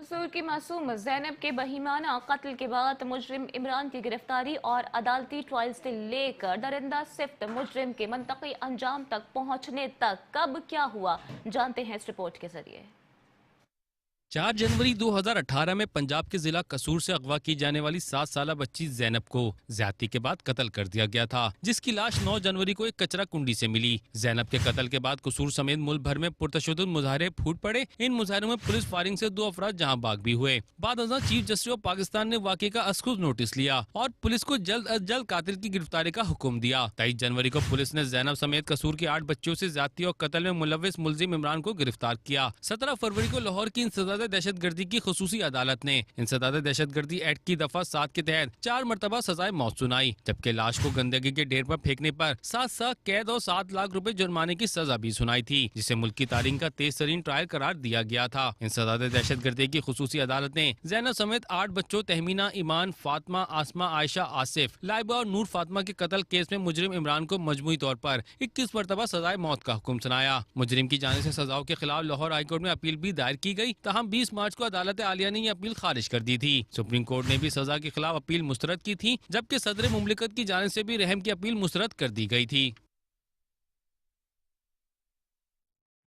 कसूर की मासूम जैनब के बहीमाना कत्ल के बाद मुजरिम इमरान की गिरफ्तारी और अदालती ट्रायल से लेकर दरिंदा सिफ्त मुजरिम के मंतकी अंजाम तक पहुंचने तक कब क्या हुआ, जानते हैं इस रिपोर्ट के जरिए। 4 जनवरी 2018 में पंजाब के जिला कसूर से अगवा की जाने वाली 7 साल बच्ची जैनब को ज्यादती के बाद कत्ल कर दिया गया था, जिसकी लाश 9 जनवरी को एक कचरा कुंडी से मिली। जैनब के कत्ल के बाद कसूर समेत मुल्क भर में पुरतशद्दुद मुजाहरे फूट पड़े। इन मुजाहरों में पुलिस फायरिंग से 2 अफराद जहां बाग भी हुए। बाद अज़ां चीफ जस्टिस ऑफ पाकिस्तान ने वाकये का अखुद नोटिस लिया और पुलिस को जल्द अज जल्द कातिल की गिरफ्तारी का हुक्म दिया। 23 जनवरी को पुलिस ने जैनब समेत कसूर की 8 बच्चियों से ज्यादती और कत्ल में मुलविस मुलजिम इमरान को गिरफ्तार किया। 17 फरवरी को लाहौर की इंसदाद दहशतगर्दी की खुसूसी अदालत ने इंसदाद दहशतगर्दी एक्ट की दफा 7 के तहत 4 मरतबा सजाए मौत सुनाई, जबकि लाश को गंदगी के ढेर पर फेंकने पर 7 साल कैद और 7 लाख रुपए जुर्माने की सजा भी सुनाई थी, जिसे मुल्क की तारीख का तेज तरीन ट्रायल करार दिया गया था। इंसदाद दहशतगर्दी की खुसूसी अदालत ने जैनब समेत 8 बच्चों तहमीना, ईमान, फातिमा, आसमा, आयशा, आसिफ, लाइबा और नूर फातिमा के कत्ल केस में मुजरिम इमरान को मजमूई तौर पर 21 मरतबा सजाए मौत का हुक्म सुनाया। मुजरिम की जानिब से सजाओं के खिलाफ लाहौर हाईकोर्ट में अपील भी दायर की गई, तहम 20 मार्च को अदालत आलिया ने यह अपील खारिज कर दी थी। सुप्रीम कोर्ट ने भी सजा के खिलाफ अपील मुस्तरद की थी, जबकि सदर मुमलिकत की जानिब से भी रहम की अपील मुस्तरद कर दी गई थी।